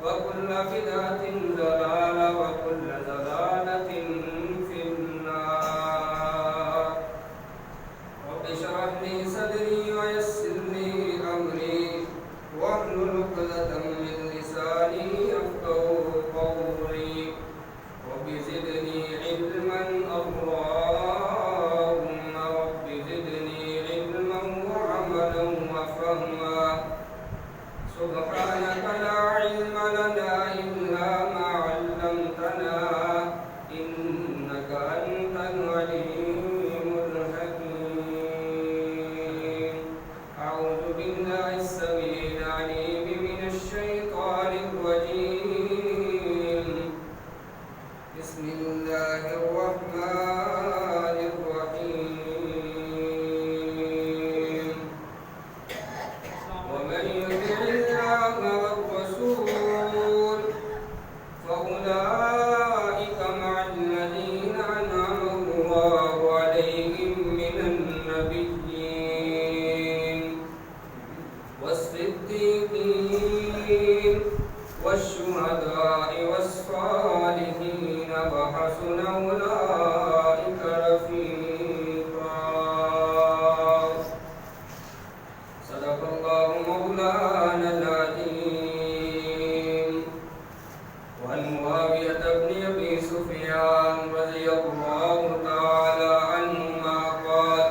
وكل بدعة ضلالة وكل ضلالة في النار. رب اشرح لي صدري ويسر لي أمري واحلل عقدة من لساني يفقهوا قولي. رب زدني علما اللهم رب زدني علما وعملا وفهما. سبحانك لا علم لنا إلا ما علمتنا إنك أنت العليم الحكيم. أعوذ بالله السميع العليم من الشيطان الرجيم. بسم الله الرحمن الرحيم. ومن يطع الله والرسول فأولئك مع الذين أنعم الله عليهم من النبيين والصديقين والشهداء والصالحين وحسن أولئك رفيقا. صدق الله مولانا العظيم. وعن معاوية بن أبي سفيان رضي الله تعالى عنهما قال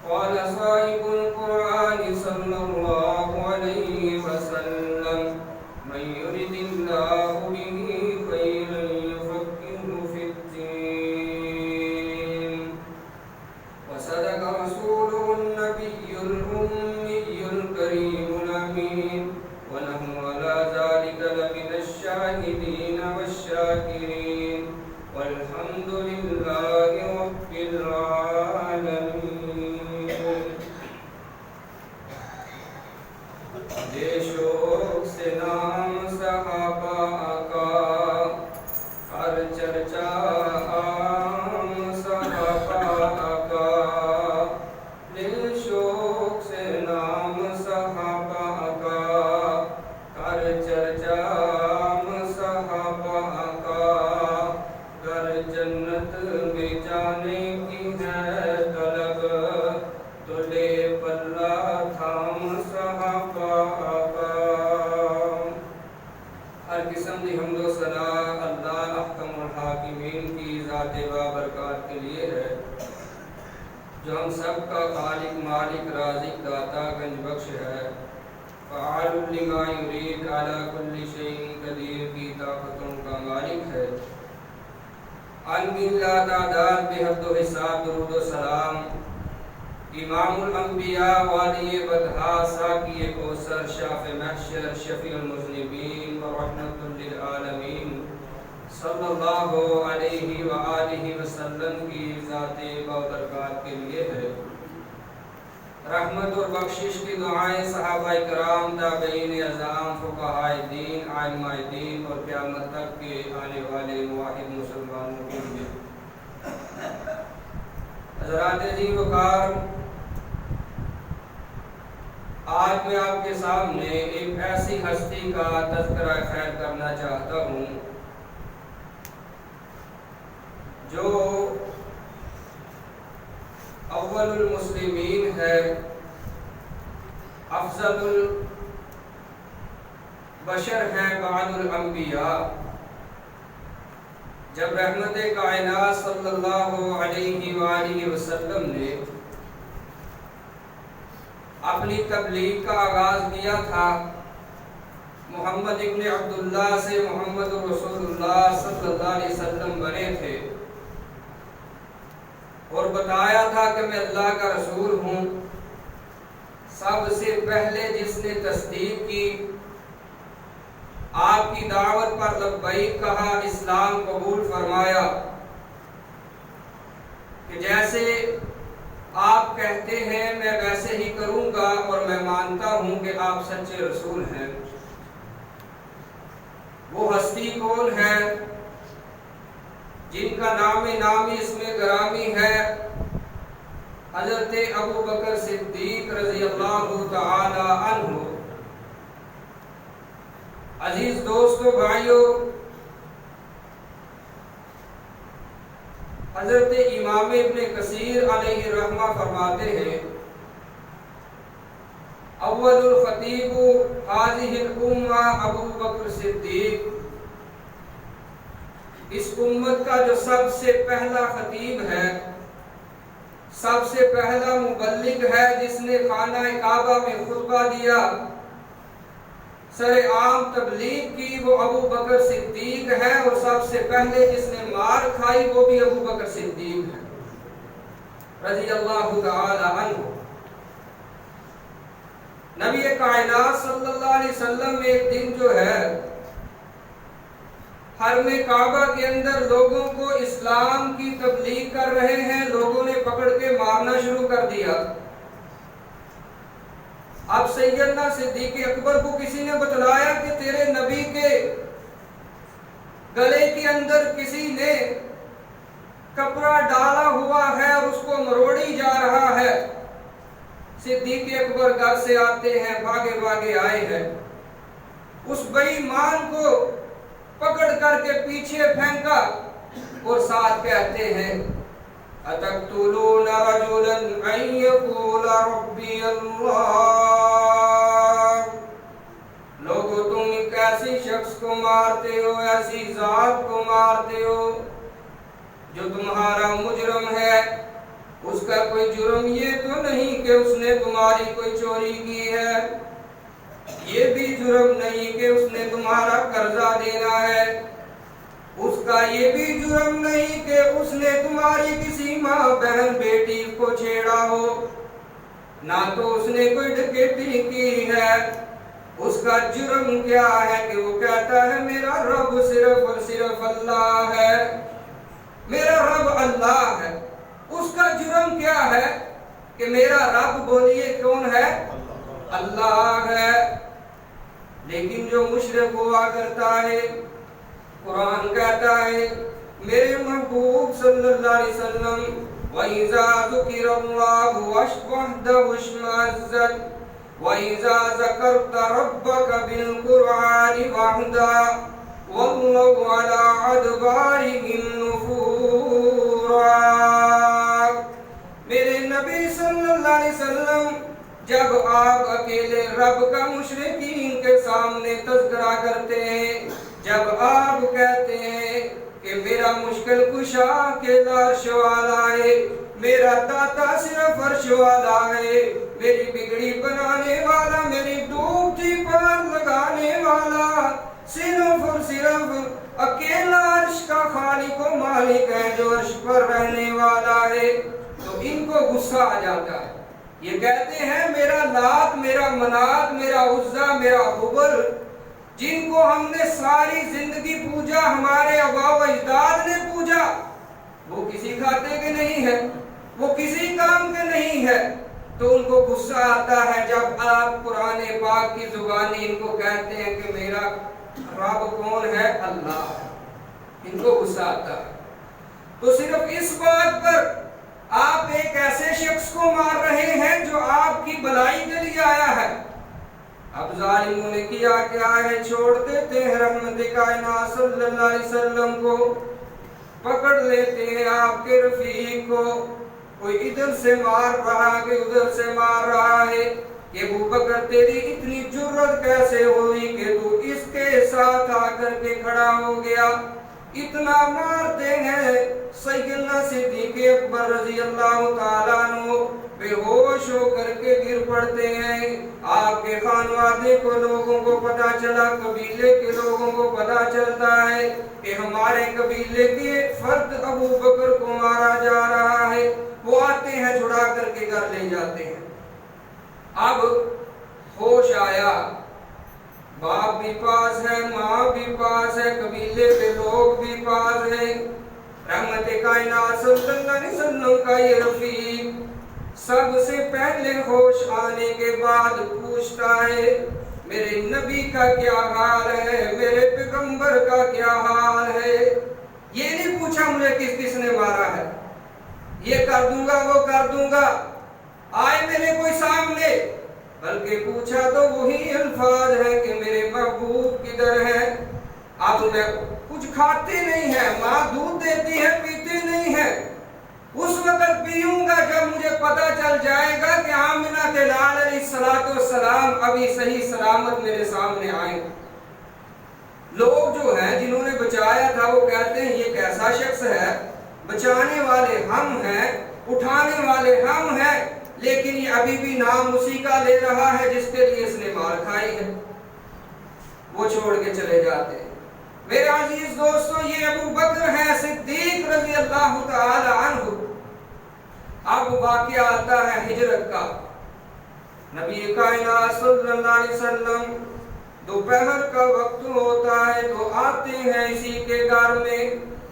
قال صاحب القرآن صلى الله عليه وسلم من يرد الله به خيرا يفقهه في الدين. وصدق رسوله النبي الأمي الكريم الأمين ونحن على ذلك لمن الشاهدين والشاكرين والحمد لله رب العالمين. دیشوک سے نام صحابہ کا ہر چرچا عام صحابہ کا. دل شوق سے نام صحابہ کا ہر چرچا عام صحابہ کا. گر جنت میں جانے کی ہے طلب تو لے پلہ تھام صحابہ کا. ہر قسم کی حمد و ثنا اللہ احکم الحاکمین کی ذات بابرکات کے لیے ہے جو ہم سب کا خالق مالک رازق داتا گنج بخش ہے. فعال لما یرید علی کل شیء قدیر کی طاقتوں کا مالک ہے. ان بلا تعداد بے حد و حساب درود و سلام امام الانبیاء والی بدھا ساقی کوثر شاف محشر شفیع المذنبین و رحمت للعالمین صلی اللہ علیہ وآلہ وسلم کی ذات بابرکات کے لیے ہے. رحمت اور بخشش کی دعائیں صحابہ کرام تابعین اعظام فقہاء دین ائمہ دین اور قیامت تک کے آنے والے موحد مسلمانوں کے لیے. حضرات عزیز وقار، آج میں آپ کے سامنے ایک ایسی ہستی کا تذکرہ خیر کرنا چاہتا ہوں جو اول المسلمین ہے، افضل البشر ہے بعد الانبیاء. جب رحمت کائنات صلی اللہ علیہ وآلہ وسلم نے اپنی تبلیغ کا آغاز کیا تھا، محمد ابن عبداللہ سے محمد رسول اللہ صلی اللہ علیہ وسلم بنے تھے اور بتایا تھا کہ میں اللہ کا رسول ہوں. سب سے پہلے جس نے تصدیق کی، آپ کی دعوت پر لبیک کہا، اسلام قبول فرمایا کہ جیسے آپ کہتے ہیں میں ویسے ہی کروں گا اور میں مانتا ہوں کہ آپ سچے رسول ہیں. وہ ہستی کون ہے جن کا نام نامی اس میں گرامی ہے؟ حضرت ابو بکر صدیق رضی اللہ تعالی عنہ. عزیز دوستو بھائیو، حضرت امام ابن کثیر علیہ رحمہ فرماتے ہیں اول الخطیب هذه الامہ ابو بکر صدیق، اس امت کا جو سب سے پہلا خطیب ہے، سب سے پہلا مبلغ ہے، جس نے خانہ کعبہ میں خطبہ دیا، سر عام تبلیغ کی، وہ ابو بکر صدیق ہے، اور سب سے پہلے جس نے مار کھائی وہ بھی ابو بکر صدیق ہے رضی اللہ تعالی عنہ۔ نبی کائنات صلی اللہ علیہ وسلم میں ایک دن جو ہے حرم کعبہ کے اندر لوگوں کو اسلام کی تبلیغ کر رہے ہیں، لوگوں نے پکڑ کے مارنا شروع کر دیا۔ اب سیدنا صدیق اکبر کو کسی نے بتلایا کہ تیرے نبی کے گلے کے اندر کسی نے کپڑا ڈالا ہوا ہے اور اس کو مروڑی جا رہا ہے۔ صدیق اکبر گھر سے آتے ہیں، بھاگے بھاگے آئے ہیں، اس بے ایمان کو پکڑ کر کے پیچھے پھینکا اور ساتھ کہتے ہیں اتقتلون رجلا ان یقول ربی اللہ، لوگو تم ایک ایسی شخص کو مارتے ہو، ایسی ذات کو مارتے ہو جو تمہارا مجرم ہے، اس کا کوئی جرم یہ تو نہیں کہ اس نے تمہاری کوئی چوری کی ہے، یہ بھی جرم نہیں کہ اس نے تمہارا قرضہ دینا ہے، اس کا یہ بھی جرم نہیں کہ اس نے تمہاری کسی ماں بہن بیٹی کو چھیڑا ہو، نہ تو اس نے کوئی ڈکیتی کی ہے۔ اس کا جرم کیا ہے کہ وہ کہتا ہے میرا رب صرف اور صرف اللہ ہے، میرا رب اللہ ہے۔ اس کا جرم کیا ہے کہ میرا رب، بولیے کون ہے؟ اللہ ہے۔ لیکن جو مشرک ہوا کرتا ہے، قرآن کہتا ہے میرے محبوب صلی اللہ علیہ وسلم وَإِذَا ذُكِرَ اللَّهُ وَاشْوَحْدَهُ اشْمَأَزَّتْ وَإِذَا ذَكَرْتَ رَبَّكَ بِالْقُرْآنِ وَحْدَهُ وَاللَّهُ عَلَىٰ أَدْبَارِهِمْ نُفُورًا۔ میرے نبی صلی اللہ علیہ وسلم جب آپ اکیلے رب کا مشرکین کے سامنے تذکرہ کرتے ہیں، جب آپ کہتے ہیں کہ میرا مشکل کشا اکیلا عرش والا ہے، میرا داتا صرف عرش والا ہے، میری بگڑی بنانے والا، میری ڈوبتی پار لگانے والا صرف اور صرف اکیلا عرش کا خالق و مالک ہے جو عرش پر رہنے والا ہے، تو ان کو غصہ آ جاتا ہے۔ یہ کہتے ہیں میرا لات، میرا منات، میرا عزا، میرا حبل، جن کو ہم نے ساری زندگی پوجا، ہمارے آباء و اجداد نے پوجا، وہ کسی کھاتے کے نہیں ہے، وہ کسی کام کے نہیں ہے، تو ان کو غصہ آتا ہے جب آپ قرآن پاک کی زبانی ان کو کہتے ہیں کہ میرا رب کون ہے؟ اللہ ہے، ان کو غصہ آتا ہے۔ تو صرف اس بات پر آپ ایک ایسے شخص کو مار رہے ہیں جو آپ کی بھلائی کے لیے آیا ہے۔ اب ظالموں نے کیا ہے، چھوڑ دیتے ہیں رحمت کائنات صلی اللہ علیہ وسلم کو، پکڑ لیتے ہیں آپ کے رفیق کو، کوئی ادھر سے مار رہا ہے، ادھر سے مار رہا ہے کہ ابو بکر تیری اتنی جرت کیسے ہوئی کہ تو اس کے ساتھ آ کر کے کھڑا ہو گیا، اتنا مارتے ہیں۔ سیدنا صدیق اکبر رضی اللہ تعالیٰ عنہ بے ہوش ہو کر کے گر پڑتے ہیں۔ آپ کے خانوادے کو، لوگوں کو پتا چلا، قبیلے کے لوگوں کو پتا چلتا ہے کہ ہمارے قبیلے کے فرد ابو بکر کو مارا جا رہا ہے، وہ آتے ہیں چھڑا کر کے گھر لے جاتے ہیں۔ اب ہوش آیا، باپ بھی پاس ہے، ماں بھی پاس ہے، قبیلے کے لوگ بھی پاس ہیں، رحمت کائنات صلی اللہ علیہ وسلم کا یہ رفیق سب سے پہلے ہوش آنے کے بعد پوچھتا ہے میرے نبی کا کیا حال ہے، میرے پیغمبر کا کیا حال ہے۔ یہ نہیں پوچھا مجھے کس نے مارا ہے، یہ کر دوں گا وہ کر دوں گا، آئے میرے کوئی سامنے بلکہ پوچھا تو وہی الفاظ ہے کہ میرے محبوب کدھر ہے؟ اب میں کچھ کھاتے نہیں ہے، ماں دودھ دیتی ہے پیتے نہیں ہے، اس وقت پیوں گا جب مجھے پتا چل جائے گا کہ آمنہ کے لال علیہ السلام ابھی صحیح سلامت میرے سامنے آئے۔ لوگ جو ہیں جنہوں نے بچایا تھا وہ کہتے ہیں یہ کیسا شخص ہے، بچانے والے ہم ہیں، اٹھانے والے ہم ہیں، لیکن یہ ابھی بھی نام اسی کا لے رہا ہے جس کے لیے اس نے مار کھائی ہے۔ وہ چھوڑ کے چلے جاتے ہیں۔ میرے عزیز دوستو، یہ ابو بکر ہے صدیق رضی اللہ تعالی عنہ۔ اب واقعہ آتا ہے ہجرت کا۔ نبی کائنات صلی اللہ علیہ وسلم دوپہر کا وقت ہوتا ہے تو آتے ہیں اسی کے گھر میں،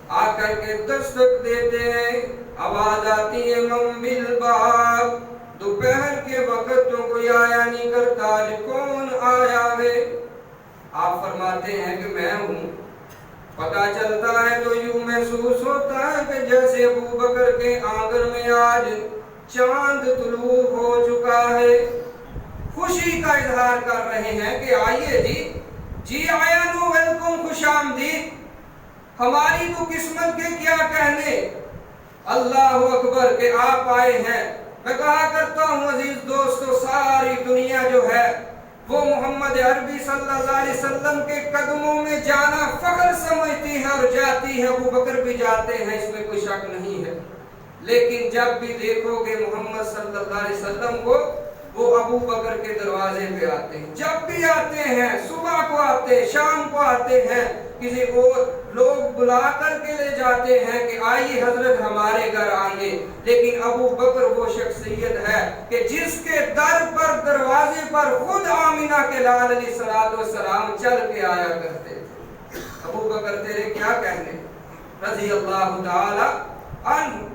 آ کر کے دستک دیتے ہیں، آواز آتی ہے من بالباب۔ دوپہر کے وقت تو کوئی آیا نہیں کرتا، کون آیا ہے؟ آپ فرماتے ہیں کہ میں ہوں۔ پتا چلتا ہے تو یوں محسوس ہوتا ہے کہ جیسے ابو بکر کے آنگن میں آج چاند طلوع ہو چکا ہے۔ خوشی کا اظہار کر رہے ہیں کہ آئیے جی آیا نو ویلکم، خوش آمدید، ہماری تو قسمت کے کیا کہنے، اللہ اکبر کہ آپ آئے ہیں۔ میں کہا کرتا ہوں عزیز دوستو، ساری دنیا جو ہے وہ محمد عربی صلی اللہ علیہ وسلم کے قدموں میں جانا فخر سمجھتی ہے اور جاتی ہے، ابو بکر بھی جاتے ہیں، اس میں کوئی شک نہیں ہے۔ لیکن جب بھی دیکھو گے محمد صلی اللہ علیہ وسلم کو، وہ ابو بکر کے دروازے پہ آتے ہیں۔ جب بھی آتے ہیں، صبح کو آتے ہیں، شام کو آتے ہیں، کسی اور لوگ بلا کر کے لے جاتے ہیں کہ آئیے حضرت ہمارے گھر آئیے، لیکن ابو بکر وہ شخصیت ہے کہ جس کے در پر دروازے پر خود آمنہ کے لال علیہ السلام چل کے آیا کرتے تھے۔ ابو بکر تیرے کیا کہنے رضی اللہ تعالی عنہ۔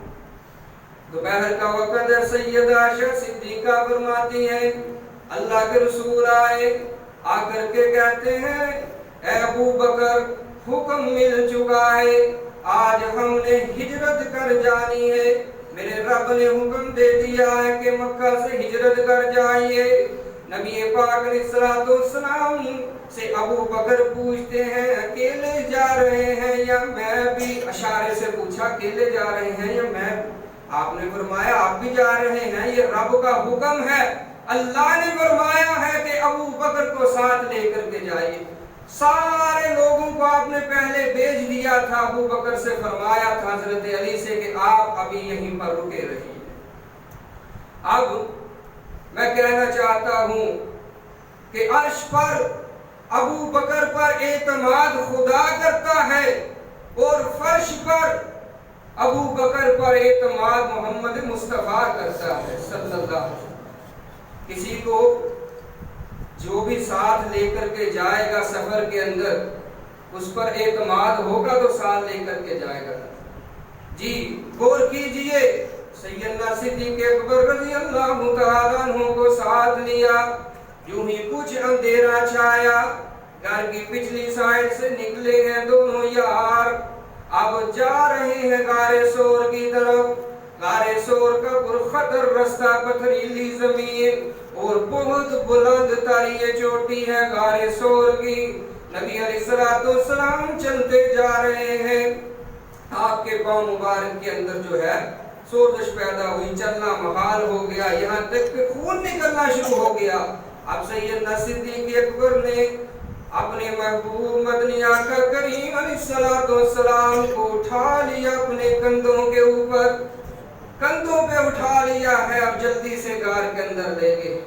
دوپہر کا وقت ہے، سیدہ عائشہ صدیقہ فرماتی ہیں اللہ کے رسول آئے، آ کر کے کہتے ہیں اے ابو بکر حکم مل چکا ہے، آج ہم نے ہجرت کر جانی ہے، میرے رب نے حکم دے دیا ہے کہ مکہ سے ہجرت کر جائیے۔ نبی پاک علیہ السلام سے ابو بکر پوچھتے ہیں اکیلے جا رہے ہیں یا میں بھی؟ اشارے سے پوچھا اکیلے جا رہے ہیں یا میں؟ آپ نے فرمایا آپ بھی جا رہے ہیں، یہ رب کا حکم ہے، اللہ نے فرمایا ہے کہ ابو بکر کو ساتھ لے کر کے جائیے۔ سارے لوگوں کو آپ نے پہلے بھیج دیا تھا، ابو بکر سے فرمایا تھا حضرت علی سے کہ آپ ابھی یہیں پر رکے رہیے۔ اب میں کہنا چاہتا ہوں کہ عرش پر ابو بکر پر اعتماد خدا کرتا ہے اور فرش پر ابو بکر پر اعتماد محمد مصطفیٰ کرتا ہے صلی اللہ علیہ وسلم۔ کسی کو جو بھی ساتھ لے کر کے جائے گا سفر کے اندر، اس پر اعتماد ہوگا تو ساتھ لے کر کے جائے گا۔ جی غور کیجئے، سیدنا صدیق اکبر رضی اللہ تعالیٰ عنہ کو ساتھ لیا، یوں ہی کچھ اندھیرا چھایا، گھر کی پچھلی سائڈ سے نکلے ہیں دونوں یار، اب جا رہے ہیں غار سور کی طرف۔ غار سور کا پرخطر رستہ، پتھریلی زمین اور بہت بلند تاری چوٹی ہے غار سور کی۔ نبی علیہ السلام چلتے جا رہے ہیں، آپ کے پاؤں مبارک کے اندر جو ہے سوزش پیدا ہوئی، چلنا محال ہو گیا، یہاں تک کہ خون نکلنا شروع ہو گیا۔ اب سیدنا صدیق اکبر نے اپنے محبوب مدنی آقا کریم علیہ السلام کو اٹھا لیا اپنے کندھوں کے اوپر، کندھوں پہ اٹھا لیا ہے، اب جلدی سے غار کے اندر لے گئے۔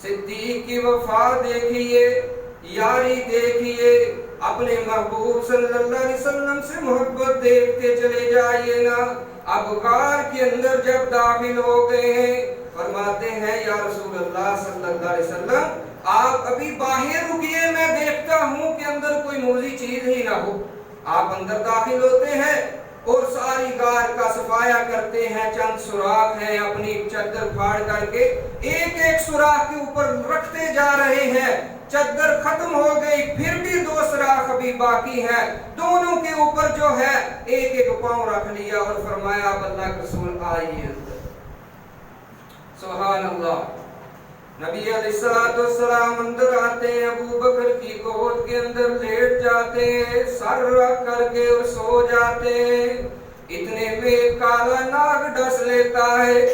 صدیق کی وفا دیکھیے، یاری دیکھیے، اپنے محبوب صلی اللہ علیہ وسلم سے محبت دیکھتے چلے جائیے نا۔ اب غار کے اندر جب داخل ہو گئے ہیں، فرماتے ہیں یا رسول اللہ صلی اللہ علیہ وسلم آپ ابھی باہر رکیے، میں دیکھتا ہوں کہ اندر کوئی موذی چیز ہی نہ ہو۔ آپ اندر داخل ہوتے ہیں اور ساری غار کا صفایا کرتے ہیں، چند سوراخ ہیں، اپنی چادر پھاڑ کر کے ایک ایک سوراخ کے اوپر رکھتے جا رہے ہیں۔ چادر ختم ہو گئی، پھر بھی دو سوراخ ابھی باقی ہیں، دونوں کے اوپر جو ہے ایک ایک پاؤں رکھ لیا اور فرمایا اب اللہ کے رسول آئیے اندر۔ سبحان اللہ۔ نبی علیہ السلام اندر آتے ہیں، ابو بکر کی گود کے اندر لیٹ جاتے ہیں، سر رکھ کر کے اور سو جاتے ہیں۔ اتنے میں کالا ناگ ڈس لیتا ہے،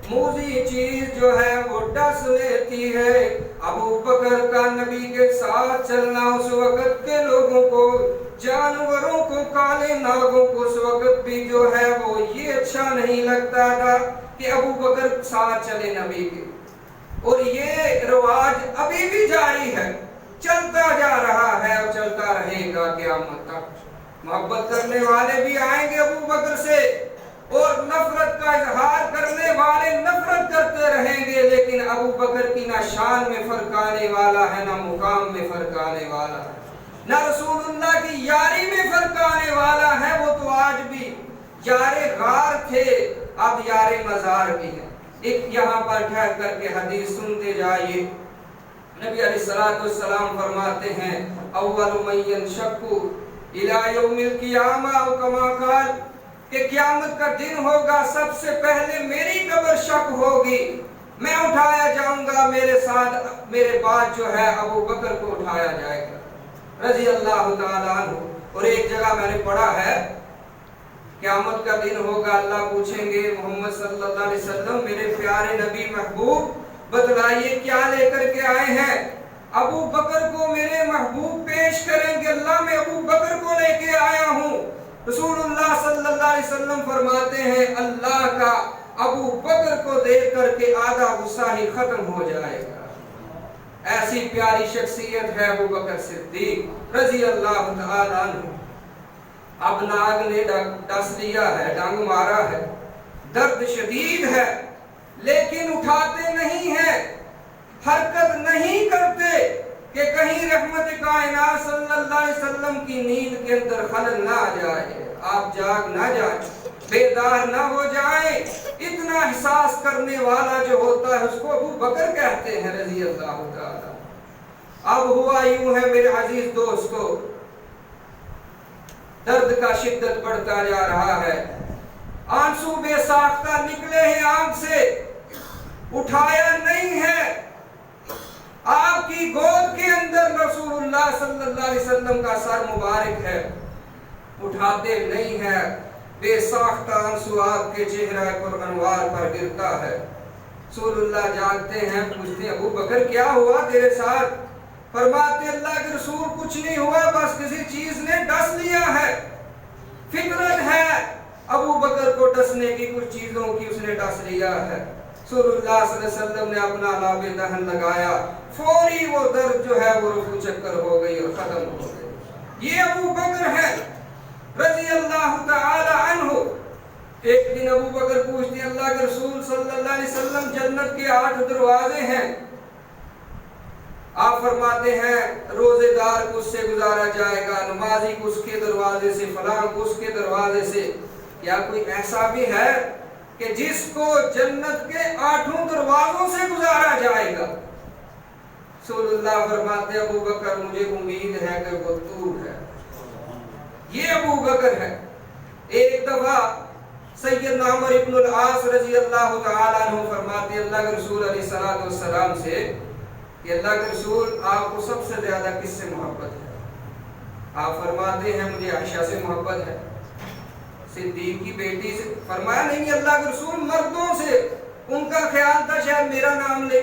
موذی چیز جو ہے وہ ڈس لیتی ہے۔ ابو بکر کا نبی کے ساتھ چلنا اس وقت کے لوگوں کو، جانوروں کو، کالے ناگوں کو اس وقت بھی جو ہے وہ یہ اچھا نہیں لگتا تھا کہ ابو بکر ساتھ چلے نبی کے، اور یہ رواج ابھی بھی جاری ہے، چلتا جا رہا ہے اور چلتا رہے گا قیامت تک۔ محبت کرنے والے بھی آئیں گے ابو بکر سے، اور نفرت کا اظہار کرنے والے نفرت کرتے رہیں گے، لیکن ابو بکر کی نہ شان میں فرق آنے والا ہے، نہ مقام میں فرق آنے والا ہے، نہ رسول اللہ کی یاری میں فرق آنے والا ہے۔ وہ تو آج بھی یار غار تھے، اب یار مزار بھی ہے۔ ایک یہاں پر ٹھہر کر کے حدیث سنتے جائیے۔ نبی علیہ السلام فرماتے ہیں، اول من ينشق الى یوم القیامہ، او کما قال، کہ قیامت کا دن ہوگا، سب سے پہلے میری قبر شق ہوگی، میں اٹھایا جاؤں گا، میرے ساتھ میرے بعد جو ہے ابو بکر کو اٹھایا جائے گا رضی اللہ تعالیٰ عنہ۔ اور ایک جگہ میں نے پڑھا ہے، قیامت کا دن ہوگا، اللہ پوچھیں گے محمد صلی اللہ علیہ وسلم، میرے پیارے نبی محبوب بتلائیے کیا لے کر کے آئے ہیں؟ ابو بکر کو میرے محبوب پیش کریں گے، اللہ میں ابو بکر کو لے کے آیا ہوں۔ رسول اللہ صلی اللہ علیہ وسلم فرماتے ہیں، اللہ کا ابو بکر کو دیکھ کر کے آدھا غصہ ہی ختم ہو جائے گا۔ ایسی پیاری شخصیت ہے ابو بکر صدیق رضی اللہ تعالیٰ عنہ۔ اب ناگ نے ڈس لیا ہے، ڈنگ مارا ہے، درد شدید ہے، لیکن اٹھاتے نہیں ہیں، حرکت نہیں کرتے کہ کہیں رحمت کائنات صلی اللہ علیہ وسلم کی نیند کے اندر خلل نہ آ جائے، آپ جاگ نہ جائیں، بیدار نہ ہو جائیں۔ اتنا احساس کرنے والا جو ہوتا ہے اس کو ابو بکر کہتے ہیں رضی اللہ تعالی۔ اب ہوا یوں ہے میرے عزیز دوستو، درد کا شدت بڑھتا جا رہا ہے، آنسو بے ساختہ نکلے ہیں آنکھ سے، اٹھایا نہیں ہے۔ آپ کی گود کے اندر رسول اللہ صلی اللہ علیہ وسلم کا سر مبارک ہے، اٹھاتے نہیں ہے، بے ساختہ آنسو آپ کے چہرہ پر انوار پر گرتا ہے۔ رسول اللہ جاگتے ہیں، پوچھتے ہیں ابو بکر کیا ہوا تیرے ساتھ؟ فرماتے اللہ کے رسول کچھ نہیں ہوا، بس کسی چیز نے ڈس لیا ہے، فطرت ہے ابو بکر کو ڈسنے کی، کچھ چیزوں کی اس نے ڈس لیا ہے۔ رسول اللہ صلی اللہ علیہ وسلم نے اپنا لاب دہن لگایا، فوری وہ درد جو ہے وہ رفو چکر ہو گئی اور ختم ہو گئی۔ یہ ابو بکر ہے رضی اللہ تعالی عنہ۔ ایک دن ابو بکر پوچھتے ہیں اللہ کے رسول صلی اللہ علیہ وسلم، جنت کے 8 دروازے ہیں، آپ فرماتے ہیں روزے دار کو اس سے گزارا جائے گا، نمازی کو اس کے دروازے سے، فلاں کو اس کے دروازے سے۔ کیا کوئی ایسا بھی ہے کہ جس کو جنت کے 8 دروازوں سے گزارا جائے گا؟ رسول اللہ فرماتے ابو بکر مجھے امید ہے کہ وہ تو ہے۔ یہ ابو بکر ہے۔ ایک دفعہ سیدنا عمر ابن العاص رضی اللہ تعالیٰ عنہ فرماتے اللہ کے رسول علیہ السلام سے کہ اللہ کے رسول آپ کو سب سے زیادہ کس سے محبت ہے؟ آپ فرماتے ہیں مجھے عائشہ سے محبت ہے، صدیق کی بیٹی سے۔ فرمایا نہیں اللہ کے رسول مردوں سے، ان کا خیال تھا شاید میرا نام لے،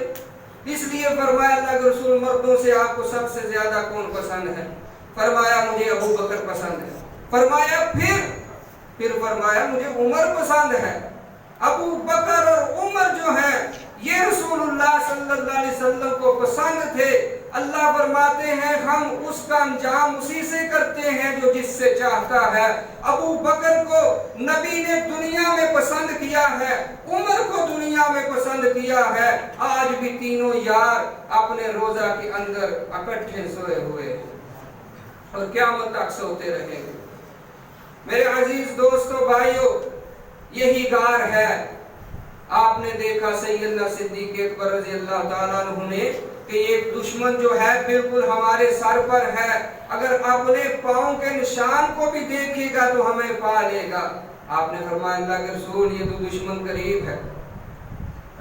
اس لیے فرمایا اللہ کے رسول مردوں سے آپ کو سب سے زیادہ کون پسند ہے؟ فرمایا مجھے ابو بکر پسند ہے۔ فرمایا پھر فرمایا مجھے عمر پسند ہے۔ ابو بکر اور عمر جو ہیں یہ رسول اللہ صلی اللہ علیہ وسلم کو پسند تھے۔ اللہ فرماتے ہیں ہم اس کا انجام اسی سے کرتے ہیں جو جس سے چاہتا ہے۔ ابو بکر کو نبی نے دنیا میں پسند کیا ہے، عمر کو دنیا میں پسند کیا ہے۔ آج بھی تینوں یار اپنے روزہ کے اندر اکٹھے سوئے ہوئے اور قیامت تک سوتے رہیں گے۔ میرے عزیز دوستو بھائیو، یہی غار ہے۔ آپ نے دیکھا سیدنا صدیق اکبر رضی اللہ تعالیٰ عنہ نے کہ ایک دشمن جو ہے بالکل ہمارے سر پر ہے، اگر اپنے پاؤں کے نشان کو بھی دیکھے گا تو ہمیں پا لے گا۔ آپ نے فرمایا اللہ کے رسول یہ تو دشمن قریب ہے۔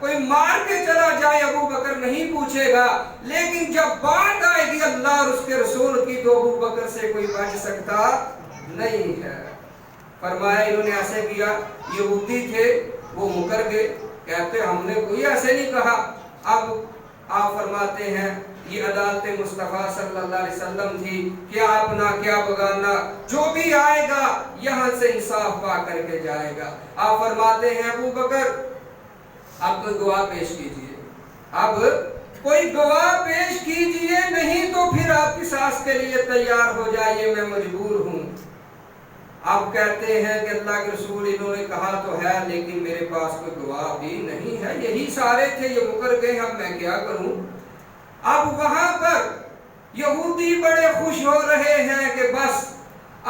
کوئی مار کے چلا جائے ابو بکر نہیں پوچھے گا، لیکن جب بات آئے گی اللہ اور اس کے رسول کی تو ابو بکر سے کوئی بچ سکتا نہیں ہے۔ فرمایا انہوں نے ایسے کیا، یہودی تھے وہ مکر گئے، کہتے ہم نے کوئی ایسے نہیں کہا۔ اب آپ فرماتے ہیں یہ عدالت مصطفیٰ صلی اللہ علیہ وسلم تھی، کیا اپنا کیا بگانا، جو بھی آئے گا یہاں سے انصاف پا کر کے جائے گا۔ آپ فرماتے ہیں ابو بکر اب کوئی گواہ پیش کیجئے، اب کوئی گواہ پیش کیجئے، نہیں تو پھر آپ قصاص کے لیے تیار ہو جائیے، میں مجبور ہوں۔ آپ کہتے ہیں کہ اللہ کے رسول انہوں نے کہا تو ہے لیکن میرے پاس کوئی گواہ بھی نہیں ہے، یہی سارے تھے یہ مکر گئے، اب میں کیا کروں۔ اب وہاں پر یہودی بڑے خوش ہو رہے ہیں کہ بس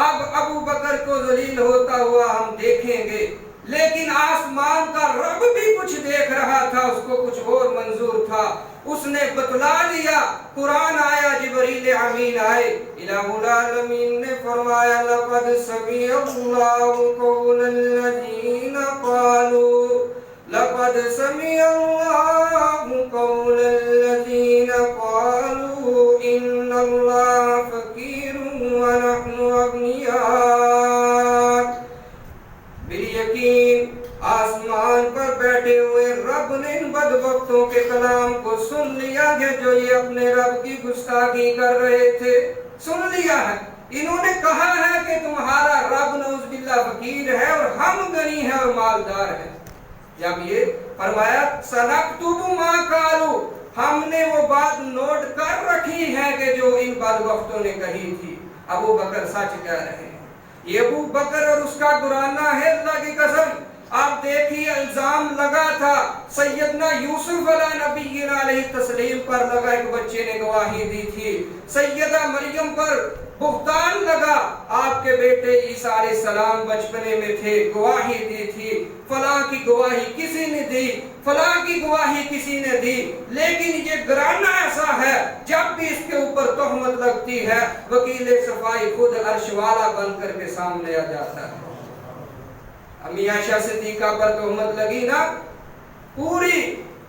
اب ابو بکر کو ذلیل ہوتا ہوا ہم دیکھیں گے، لیکن آسمان کا رب بھی کچھ دیکھ رہا تھا، اس کو کچھ اور منظور تھا، اس نے بتلا دیا۔ قرآن آیا، جبریل امین آئے، الہ العالمین نے فرمایا لقد سمع اللہ قول الذین قالوا لقد سمع اللہ قول الذین قالوا ان اللہ فقیر ونحن اغنیاء۔ بالیقین آسمان پر بیٹھے ہوئے رب نے ان بدبختوں کے کلام کو سن لیا ہے جو یہ اپنے رب کی گستاخی کر رہے تھے، سن لیا ہے۔ انہوں نے کہا ہے کہ تمہارا رب نعوذ باللہ فقیر ہے اور ہم غنی ہیں اور مالدار ہیں۔ جب یہ فرمایا سنکتب ما قالوا، ہم نے وہ بات نوٹ کر رکھی ہے کہ جو ان بدبختوں نے کہی تھی، ابو بکر سچ کہہ رہے ہیں۔ یہ ابو بکر اور اس کا گرانہ ہے، اللہ کی قسم۔ آپ دیکھیے الزام لگا تھا سیدنا یوسف علیہ نبینا علیہ تسلیم پر لگا، ایک بچے نے گواہی دی تھی۔ سیدہ مریم پر بہتان لگا، آپ کے بیٹے عیسیٰ علیہ السلام بچپنے میں تھے، گواہی دی تھی، فلاں کی گواہی کسی نے دی، فلاں کی گواہی کسی نے دی، لیکن یہ گرانہ ایسا ہے جب بھی اس کے اوپر تہمت لگتی ہے وکیل صفائی خود عرش والا بن کر کے سامنے آ جاتا ہے۔ امی عائشہ صدیقہ پر تہمت لگی نا، پوری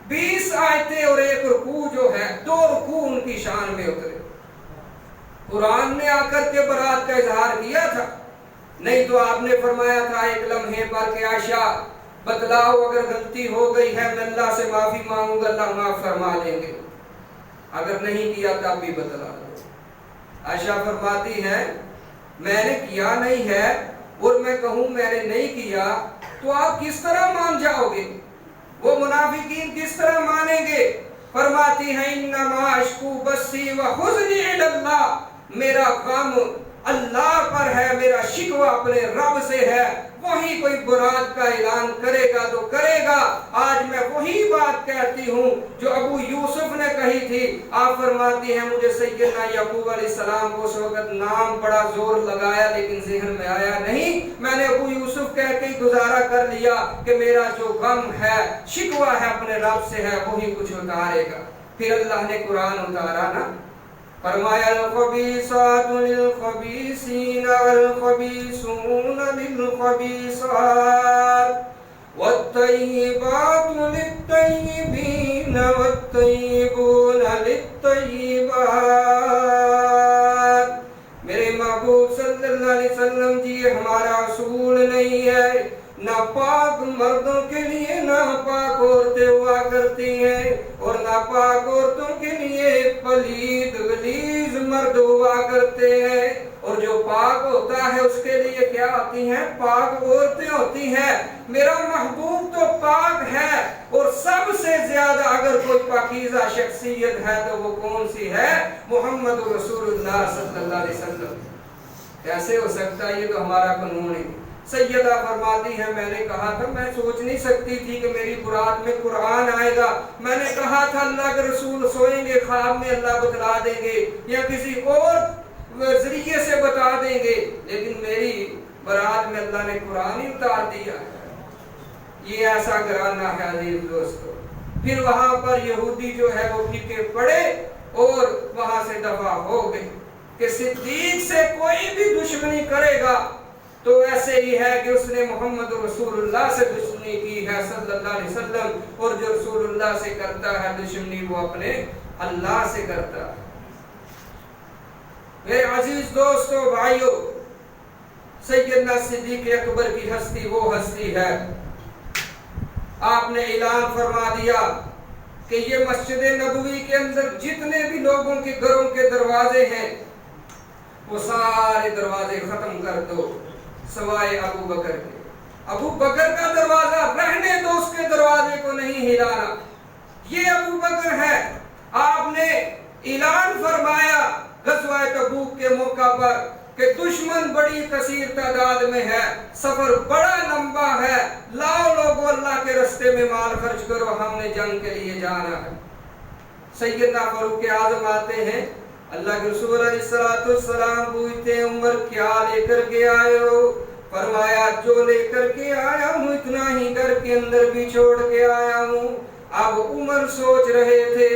20 آیتیں اور ایک رکوع جو ہے، 2 رکوع ان کی شان میں اترے۔ قرآن نے آ کر کے برات کا اظہار کیا تھا، نہیں تو آپ نے فرمایا تھا ایک لمحے پر کہ عائشہ بتلاؤ اگر غلطی ہو گئی ہے میں اللہ سے معافی مانگوں گا، اللہ معاف فرما دیں گے، اگر نہیں کیا تب بھی بتلا دو۔ عائشہ فرماتی ہے میں نے کیا نہیں ہے اور میں کہوں میں نے نہیں کیا تو آپ کس طرح مان جاؤ گے، وہ منافقین کس طرح مانیں گے؟ فرماتی ہیں انما اشکو بسی و حزنی الی اللہ، میرا غم اللہ پر ہے، میرا شکوہ اپنے رب سے ہے، وہی کوئی برات کا اعلان کرے گا تو کرے گا۔ آج میں وہی بات کہتی ہوں جو ابو یوسف نے کہی تھی۔ آپ فرماتی ہیں مجھے سیدنا یعقوب علیہ السلام کو اس وقت نام بڑا زور لگایا لیکن ذہن میں آیا نہیں، میں نے ابو یوسف کہہ کے گزارا کر لیا کہ میرا جو غم ہے شکوہ ہے اپنے رب سے ہے، وہی کچھ اتارے گا۔ پھر اللہ نے قرآن اتارا نا، فرمایا الخبیثات للخبیثین والخبیثون للخبیثات والطیبات للطیبین والطیبون للطیبات۔ میرے محبوب صلی اللہ علیہ وسلم جی یہ ہمارا اصول نہیں ہے، ناپاک مردوں کے لیے ناپاک عورتیں ہوا کرتی ہیں اور ناپاک عورتوں کے لیے پلید غلیظ مرد ہوا کرتے ہیں، اور جو پاک ہوتا ہے اس کے لیے کیا ہوتی ہیں؟ پاک عورتیں ہوتی ہیں۔ میرا محبوب تو پاک ہے، اور سب سے زیادہ اگر کوئی پاکیزہ شخصیت ہے تو وہ کون سی ہے؟ محمد رسول اللہ صلی اللہ علیہ وسلم۔ کیسے ہو سکتا ہے؟ یہ تو ہمارا قانون ہے۔ سیدہ فرماتی ہے میں نے کہا تھا میں سوچ نہیں سکتی تھی کہ میری برات میں قرآن آئے گا، میں نے کہا تھا اللہ کے رسول سوئیں گے خواب میں اللہ بتلا دیں گے یا کسی اور ذریعے سے بتا دیں گے، لیکن میری برات میں اللہ نے قرآن ہی اتار دیا۔ یہ ایسا گرانہ ہے عزیز دوستو۔ پھر وہاں پر یہودی جو ہے وہ پھیکے پڑے اور وہاں سے دفع ہو گئے کہ صدیق سے کوئی بھی دشمنی کرے گا تو ایسے ہی ہے کہ اس نے محمد رسول اللہ سے دشمنی دشمنی کی ہے صلی اللہ علیہ وسلم، اور جو رسول اللہ سے کرتا ہے دشمنی وہ اپنے اللہ سے کرتا ہے۔ میرے عزیز دوستو بھائیو، سیدنا صدیق اکبر کی ہستی وہ ہستی ہے، آپ نے اعلان فرما دیا کہ یہ مسجد نبوی کے اندر جتنے بھی لوگوں کے گھروں کے دروازے ہیں وہ سارے دروازے ختم کر دو سوائے ابو بکر کے۔ ابو بکر کا دروازہ رہنے دو، اس کے دروازے کو نہیں ہلانا، یہ ابو بکر ہے۔ آپ نے اعلان فرمایا غزوہ تبوک کے موقع پر کہ دشمن بڑی کثیر تعداد میں ہے، سفر بڑا لمبا ہے، لاؤ لوگوں اللہ کے رستے میں مال خرچ کرو، ہم نے جنگ کے لیے جانا ہے۔ سیدنا فاروق اعظم آتے ہیں، اللہ کے رسول علیہ السلام پوچھتے ہیں عمر کیا لے کر کے آئے ہو؟ فرمایا جو لے کر کے آیا ہوں اتنا ہی گھر کے اندر بھی چھوڑ کے آیا ہوں۔ اب عمر سوچ رہے تھے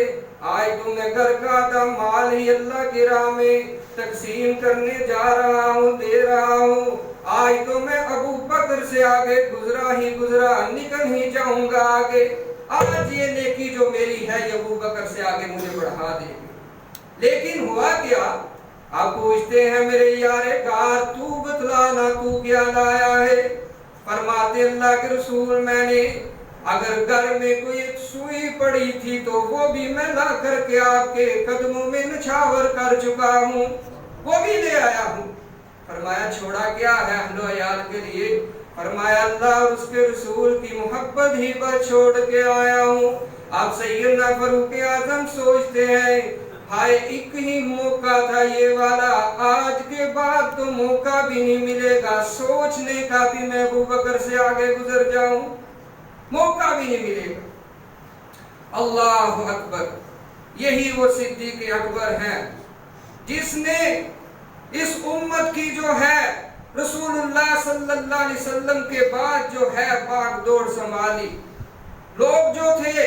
آج تو میں گھر کا آدھا مال ہی اللہ کی راہ میں تقسیم کرنے جا رہا ہوں، دے رہا ہوں، آج تو میں ابو بکر سے آگے گزرا نکل ہی جاؤں گا آگے، آج یہ نیکی جو میری ہے یہ ابو بکر سے آگے مجھے بڑھا دے گی۔ لیکن ہوا کیا؟ آپ پوچھتے ہیں میرے یار غار تو بتلانا تو کیا لایا ہے؟ فرماتے اللہ کے رسول میں نے اگر گھر میں کوئی ایک سوئی پڑی تھی تو وہ بھی میں لا کر کے آپ کے قدموں میں نچھاور کر چکا ہوں، وہ بھی لے آیا ہوں۔ فرمایا چھوڑا کیا ہے اہل و عیال کے لیے؟ فرمایا اللہ اور اس کے رسول کی محبت ہی پر چھوڑ کے آیا ہوں۔ آپ سیدنا فاروق اعظم سوچتے ہیں ہائے ایک ہی موقع تھا یہ والا، آج کے بعد تو موقع بھی نہیں ملے گا سوچنے کا بھی میں ابو بکر سے آگے گزر جاؤں، موقع بھی نہیں ملے گا۔ اللہ اکبر، یہی وہ صدیق اکبر ہے جس نے اس امت کی جو ہے رسول اللہ صلی اللہ علیہ وسلم کے بعد جو ہے باغ دوڑ سنبھالی۔ لوگ جو تھے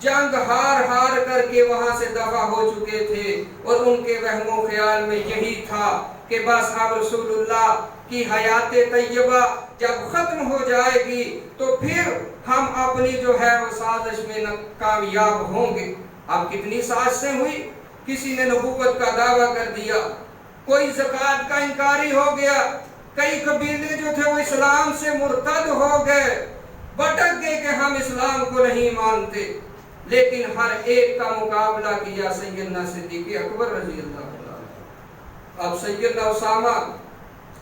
جنگ ہار کر کے وہاں سے دفع ہو چکے تھے اور ان کے وہم و خیال میں یہی تھا کہ بس اب رسول اللہ کی حیات طیبہ جب ختم ہو جائے گی تو پھر ہم اپنی جو ہے وہ سازش میں کامیاب ہوں گے۔ اب کتنی سازشیں ہوئی، کسی نے نبوت کا دعویٰ کر دیا، کوئی زکوٰۃ کا انکاری ہو گیا، کئی قبیلے جو تھے وہ اسلام سے مرتد ہو گئے، بھٹک گئے کہ ہم اسلام کو نہیں مانتے، لیکن ہر ایک کا مقابلہ کیا سیدنا صدیق اکبر رضی اللہ عنہ۔ اب سیدنا اسامہ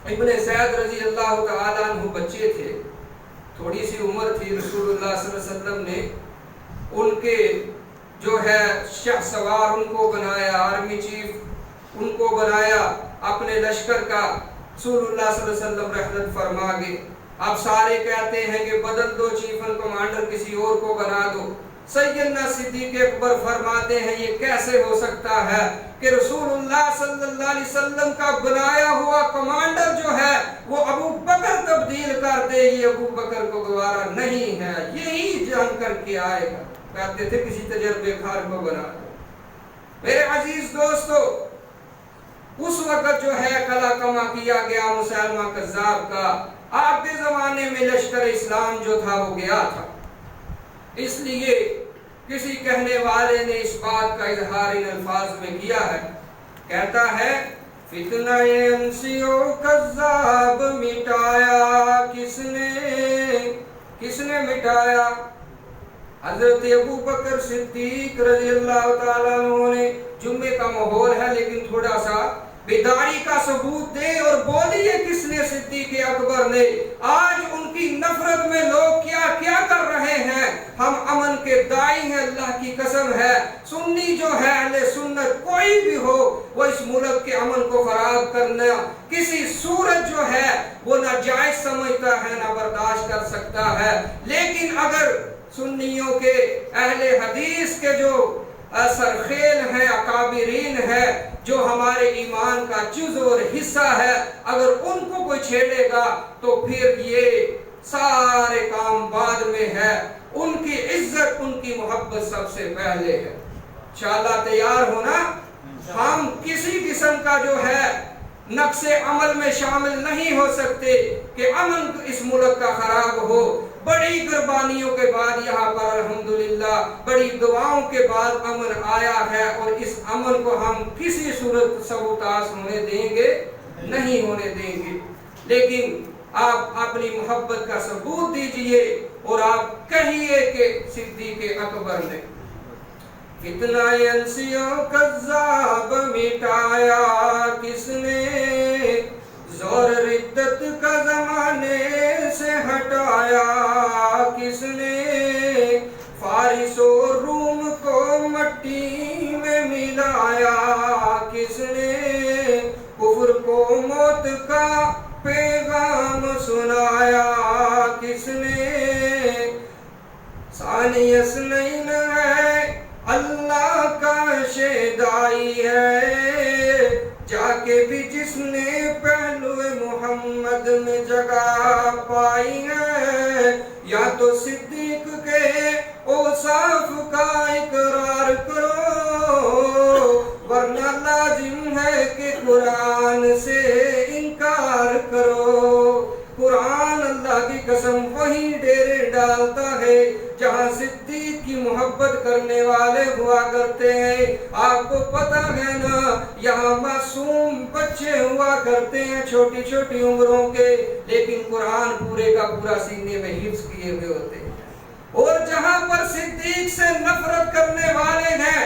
ابن زید رضی اللہ تعالیٰ عنہ بچے تھے، تھوڑی سی عمر تھی، رسول اللہ صلی اللہ علیہ وسلم نے ان کے جو ہے شاہ سوار ان کو بنایا، آرمی چیف ان کو بنایا اپنے لشکر کا، رسول اللہ صلی اللہ علیہ وسلم رحمت فرما گئے۔ اب سارے کہتے ہیں کہ بدل دو چیف اینڈ کمانڈر کسی اور کو بنا دو۔ سیدنا صدیق اکبر فرماتے ہیں یہ کیسے ہو سکتا ہے کہ رسول اللہ صلی اللہ علیہ وسلم کا بنایا ہوا کمانڈر جو ہے وہ ابو بکر تبدیل کر دے، یہ ابو بکر کو گوارا نہیں ہے، یہی جان کر کے آئے گا۔ کہتے تھے کسی تجربے کار کو بنا دو۔ میرے عزیز دوستو، اس وقت جو ہے کلا کما کیا گیا مسلمہ کذاب کا، آپ کے زمانے میں لشکر اسلام جو تھا وہ گیا تھا، اس لیے کسی کہنے والے نے اس بات کا اظہار ان الفاظ میں کیا ہے، کہتا ہے فتنہ انسی و کذاب مٹایا کس نے مٹایا؟ حضرت ابو بکر صدیق رضی اللہ تعالیٰ عنہ نے۔ جمعے کا ماحول ہے لیکن تھوڑا سا بیداری کا ثبوت دے اور بولیے کس نے؟ صدیق اکبر نے۔ آج ان کی نفرت میں لوگ کیا کیا کر رہے ہیں، ہم امن کے داعی ہیں، اللہ کی قسم ہے سنی جو ہے اہل سنت کوئی بھی ہو وہ اس ملک کے امن کو خراب کرنا کسی صورت جو ہے وہ نہ جائز سمجھتا ہے نہ برداشت کر سکتا ہے۔ لیکن اگر سنیوں کے اہل حدیث کے جو سرخیل ہیں، اکابرین ہیں، جو ہمارے ایمان کا جز اور حصہ ہے، اگر ان کو کوئی چھیڑے گا تو پھر یہ سارے کام بعد میں ہے، ان کی عزت ان کی محبت سب سے پہلے ہے۔ انشاءاللہ تیار ہونا، ہم کسی قسم کا جو ہے نقص عمل میں شامل نہیں ہو سکتے کہ امن اس ملک کا خراب ہو۔ بڑی قربانیوں کے بعد یہاں پر الحمدللہ بڑی دعاؤں کے بعد امن آیا ہے، اور اس امن کو ہم کسی صورت سبوتاس ہونے دیں گے نہیں ہونے دیں گے۔ لیکن آپ اپنی محبت کا ثبوت دیجئے اور آپ کہیے کہ صدیق اکبر نے کتنا انسیوں کذاب مٹایا، کس نے زور ردت کا زمانے سے ہٹایا، کس نے فارس و روم کو مٹی میں ملایا، کس نے کفر کو موت کا پیغام سنایا، کس نے ثانی اثنین ہے اللہ کا شیدائی ہے، جا کے بھی جس نے پہلو محمد میں جگہ پائی ہے، یا تو صدیق کے اوصاف کا اقرار کرو، ورنہ لازم ہے کہ قرآن سے انکار کرو۔ قرآن اللہ کی قسم وہی ڈیرے ڈالتا ہے جہاں صدیق کی محبت کرنے والے ہوا کرتے ہیں۔ آپ کو پتہ ہے نا، یہاں معصوم بچے ہوا کرتے ہیں چھوٹی چھوٹی عمروں کے، لیکن قرآن پورے کا پورا سینے میں حفظ کیے ہوئے ہوتے ہیں۔ اور جہاں پر صدیق سے نفرت کرنے والے ہیں،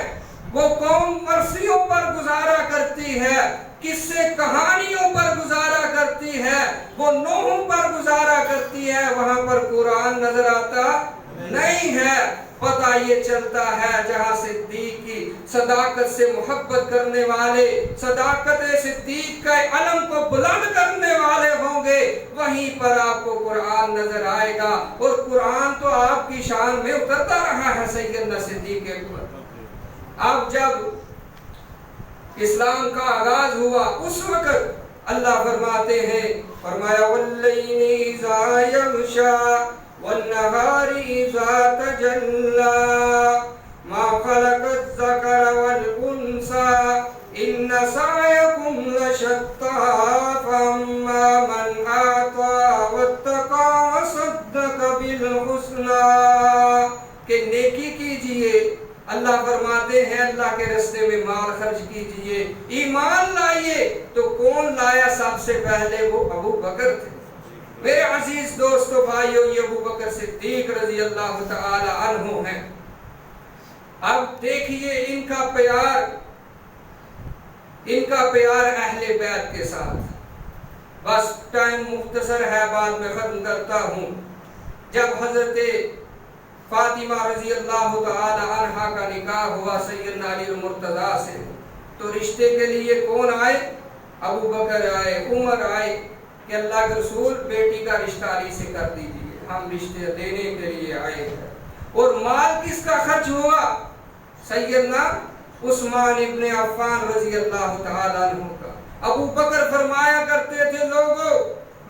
وہ قوم مرثیوں پر گزارا کرتی ہے، قصے کہانیوں پر گزارا کرتی ہے، وہ نوحوں پر گزارا کرتی ہے، وہاں پر قرآن نظر آتا نہیں ہے۔ پتہ یہ چلتا ہے جہاں صدیق کی صداقت سے محبت کرنے والے، صداقت صدیق کا علم کو بلند کرنے والے ہوں گے، وہیں پر آپ کو قرآن نظر آئے گا۔ اور قرآن تو آپ کی شان میں اترتا رہا ہے سیدنا صدیق کے اوپر۔ اب جب اسلام کا آغاز ہوا اس وقت اللہ فرماتے ہیں، فرمایا واللیل اذا یغشا والنہار اذا تجلی ما خلق الذکر والانثی ان سعیکم لشتی فاما من اعطی واتقی وصدق بالحسنی، کہ نیکی کیجئے۔ اللہ فرماتے ہیں اللہ کے راستے میں مال خرچ کیجئے، ایمان لائیے۔ تو کون لایا سب سے پہلے؟ وہ ابو بکر تھے۔ میرے عزیز دوستو بھائیو، یہ ابو بکر صدیق رضی اللہ تعالی عنہ ہیں۔ اب دیکھیے ان کا پیار اہل بیت کے ساتھ۔ بس ٹائم مختصر ہے، بعد میں ختم کرتا ہوں۔ جب حضرت فاطمہ رضی اللہ تعالی عنہا کا نکاح ہوا سیدنا علی المرتضیٰ سے، تو رشتے کے لیے کون آئے؟ ابو بکر آئے، عمر آئے کہ اللہ کے رسول بیٹی کا رشتہ علی سے کر دیجئے، ہم رشتے دینے کے لیے آئے ہیں۔ اور مال کس کا خرچ ہوا؟ سیدنا عثمان ابن عفان رضی اللہ تعالی عنہ کا۔ ابو بکر فرمایا کرتے تھے، لوگوں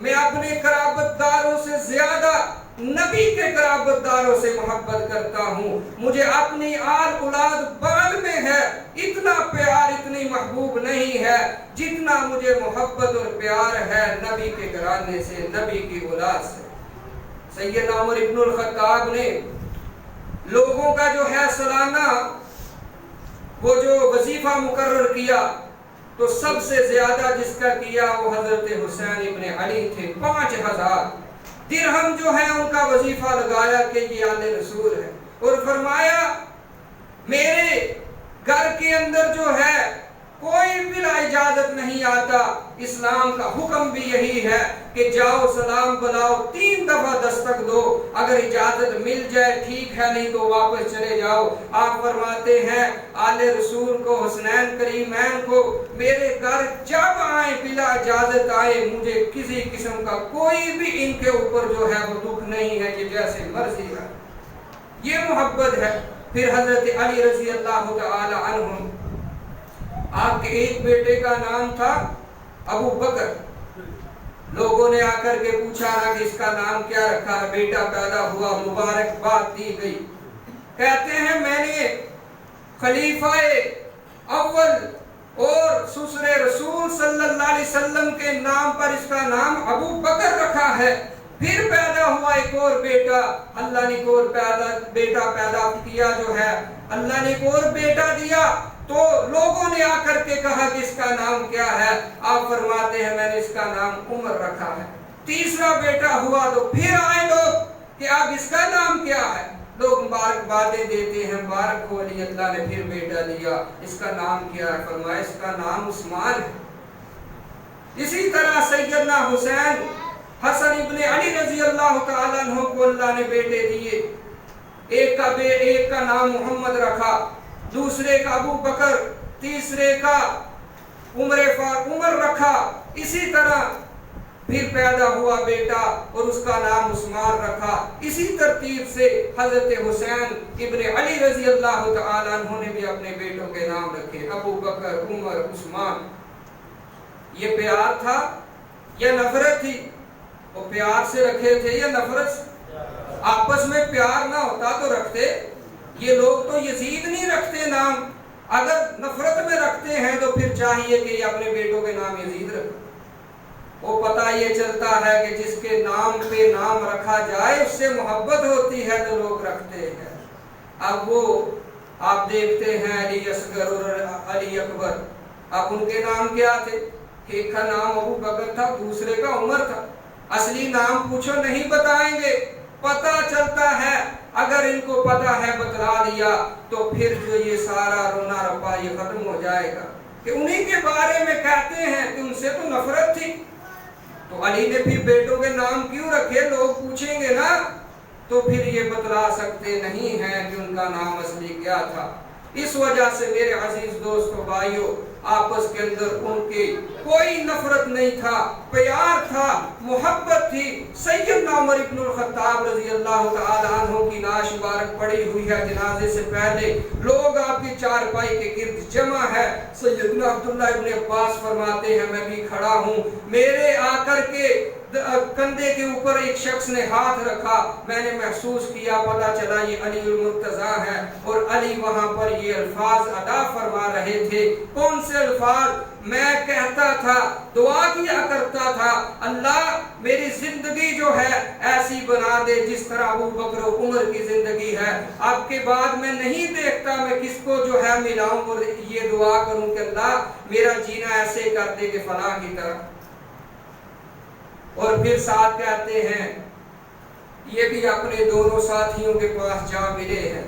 میں اپنے قرابت داروں سے زیادہ نبی کے قرابت داروں سے محبت کرتا ہوں، مجھے اپنی آل اولاد بعد میں ہے، اتنا پیار اتنی محبوب نہیں ہے جتنا مجھے محبت اور پیار ہے نبی کے گھرانے سے، نبی کی اولاد سے۔ سیدنا عمر ابن الخطاب نے لوگوں کا جو ہے سالانہ وہ جو وظیفہ مقرر کیا، تو سب سے زیادہ جس کا کیا وہ حضرت حسین ابن علی تھے۔ 5000 درہم جو ہے ان کا وظیفہ لگایا کہ یہ آل رسول ہے، اور فرمایا میرے گھر کے اندر جو ہے کوئی بلا اجازت نہیں آتا۔ اسلام کا حکم بھی یہی ہے کہ جاؤ سلام بلاؤ، 3 دفعہ دستک دو، اگر اجازت مل جائے ٹھیک ہے، نہیں تو واپس چلے جاؤ۔ آپ فرماتے ہیں آل رسول کو، حسنین کریمین کو میرے گھر جب آئیں بلا اجازت آئے، مجھے کسی قسم کا کوئی بھی ان کے اوپر جو ہے وہ دکھ نہیں ہے، یہ جیسے مرضی ہے، یہ محبت ہے۔ پھر حضرت علی رضی اللہ تعالی عنہ، آپ کے ایک بیٹے کا نام تھا ابو بکر۔ لوگوں نے آ کر کے پوچھا نا کہ اس کا نام کیا رکھا ہے، بیٹا پیدا ہوا، مبارکباد دی گئی۔ کہتے ہیں میں نے خلیفہ اول اور سسر رسول صلی اللہ علیہ وسلم کے نام پر اس کا نام ابو بکر رکھا ہے۔ پھر پیدا ہوا ایک اور بیٹا، اللہ نے ایک اور بیٹا پیدا کیا جو ہے، اللہ نے ایک اور بیٹا دیا، تو لوگوں نے آ کر کے کہا کہ اس کا نام کیا ہے؟ آپ فرماتے ہیں میں نے اس کا نام عمر رکھا ہے۔ تیسرا بیٹا ہوا تو پھر آئے لوگ کہ اب اس کا نام کیا ہے؟ لوگ مبارکبادیں دیتے ہیں، مبارک ہو علی، اللہ نے پھر بیٹا دیا، اس کا نام کیا ہے؟ فرمایا اس کا نام عثمان ہے۔ اسی طرح سیدنا حسین حسن ابن علی رضی اللہ تعالیٰ عنہ کو اللہ نے بیٹے دیے، ایک کا نام محمد رکھا، دوسرے کا ابو بکر، تیسرے کا عمر رکھا۔ اسی طرح پھر پیدا ہوا بیٹا اور اس کا نام عثمان رکھا۔ اسی ترتیب سے حضرت حسین ابن علی رضی اللہ تعالیٰ عنہ نے بھی اپنے بیٹوں کے نام رکھے، ابو بکر، عمر، عثمان۔ یہ پیار تھا یا نفرت تھی؟ وہ پیار سے رکھے تھے یا نفرت سے؟ آپس میں پیار نہ ہوتا تو رکھتے؟ یہ لوگ تو یزید نہیں رکھتے نام، اگر نفرت میں رکھتے ہیں تو پھر چاہیے کہ یہ اپنے بیٹوں کے نام یزید رکھیں۔ وہ پتہ یہ چلتا ہے کہ جس کے نام پہ نام رکھا جائے اس سے محبت ہوتی ہے تو لوگ رکھتے ہیں۔ اب وہ آپ دیکھتے ہیں علی اصغر اور علی اکبر، اب ان کے نام کیا تھے؟ ایک کا نام ابو بکر تھا، دوسرے کا عمر تھا۔ اصلی نام پوچھو نہیں بتائیں گے، پتہ چلتا ہے اگر ان کو پتہ ہے بتلا دیا تو پھر جو یہ سارا رونا رپا یہ ختم ہو جائے گا کہ انہی کے بارے میں کہتے ہیں کہ ان سے تو نفرت تھی۔ تو علی نے پھر بیٹوں کے نام کیوں رکھے؟ لوگ پوچھیں گے نا، تو پھر یہ بتلا سکتے نہیں ہیں کہ ان کا نام اصلی کیا تھا۔ اس وجہ سے میرے عزیز دوستو بھائیو، آپس کے اندر ان کی کوئی نفرت نہیں تھا، پیار تھا، محبت تھی۔ سیدنا عمر ابن الخطاب رضی اللہ تعالیٰ عنہ کی لاش مبارک پڑی ہوئی ہے، جنازے سے پہلے لوگ آپ کی چارپائی کے گرد جمع ہے۔ سیدنا عبداللہ ابن عباس فرماتے ہیں میں بھی کھڑا ہوں، میرے آ کر کے کندھے کے اوپر ایک شخص نے ہاتھ رکھا، میں نے محسوس کیا، پتہ چلا یہ علی المرتضیٰ ہے، اور علی وہاں پر یہ الفاظ ادا فرما رہے تھے۔ کون سے الفاظ؟ میں کہتا تھا، دعا کیا کرتا تھا، اللہ میری زندگی جو ہے ایسی بنا دے جس طرح ابو بکر و عمر کی زندگی ہے، اب کے بعد میں نہیں دیکھتا میں کس کو جو ہے ملاؤں اور یہ دعا کروں کہ اللہ میرا جینا ایسے کر دے کہ فلاں کی طرح۔ اور پھر ساتھ کہتے ہیں یہ بھی اپنے دونوں ساتھیوں کے پاس جا ملے ہیں،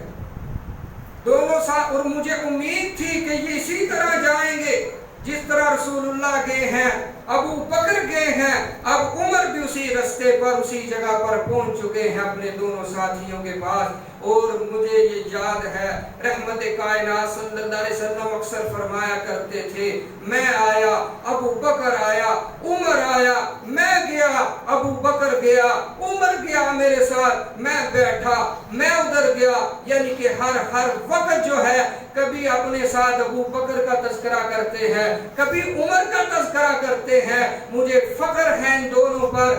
دونوں ساتھ، اور مجھے امید تھی کہ یہ اسی طرح جائیں گے جس طرح رسول اللہ گئے ہیں، ابو بکر گئے ہیں، اب عمر بھی اسی رستے پر اسی جگہ پر پہنچ چکے ہیں اپنے دونوں ساتھیوں کے پاس۔ اور مجھے یہ یاد ہے رحمت کائنات صلی اللہ علیہ وسلم اکثر فرمایا کرتے تھے، میں آیا، ابو بکر آیا، عمر آیا، میں گیا، ابو بکر گیا، عمر گیا میرے ساتھ، میں بیٹھا، میں ادھر گیا، یعنی کہ ہر وقت جو ہے کبھی اپنے ساتھ ابو بکر کا تذکرہ کرتے ہیں، کبھی عمر کا تذکرہ کرتے ہیں۔ مجھے فخر ہے ان دونوں پر،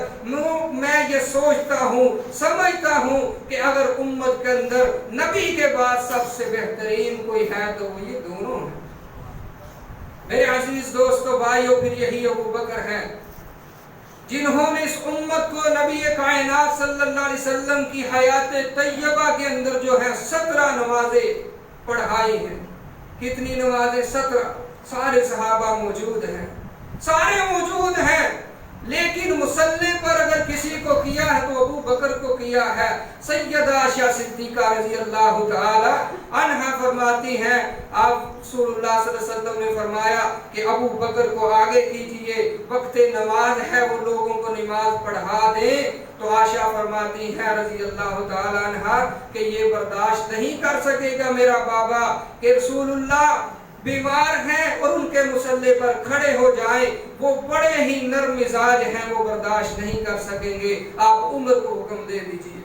میں یہ سوچتا ہوں، سمجھتا ہوں کہ اگر امت کے اندر نبی کے بعد سب سے بہترین کوئی ہے تو وہ یہ دونوں ہیں۔ میرے عزیز دوستو بھائیو، پھر یہی ابو بکر ہیں جنہوں نے اس امت کو نبی کائنات صلی اللہ علیہ وسلم کی حیات طیبہ کے اندر جو ہے 17 نمازیں پڑھائی ہیں۔ کتنی نمازیں؟ 17۔ سارے صحابہ موجود ہیں، سارے موجود ہیں، لیکن مصلی پر اگر کسی کو کیا ہے تو ابو بکر کو کیا ہے۔ سیدہ عائشہ صدیقہ رضی اللہ تعالی عنہا فرماتی ہیں، آپ رسول اللہ صلی اللہ علیہ وسلم نے فرمایا کہ ابو بکر کو آگے کیجئے، وقت نماز ہے، وہ لوگوں کو نماز پڑھا دیں۔ تو عائشہ فرماتی ہیں رضی اللہ تعالی عنہا کہ یہ برداشت نہیں کر سکے گا میرا بابا کہ رسول اللہ بیمار ہیں اور ان کے مصلی پر کھڑے ہو جائیں، وہ بڑے ہی نرم مزاج ہیں، وہ برداشت نہیں کر سکیں گے، آپ عمر کو حکم دے دیجئے۔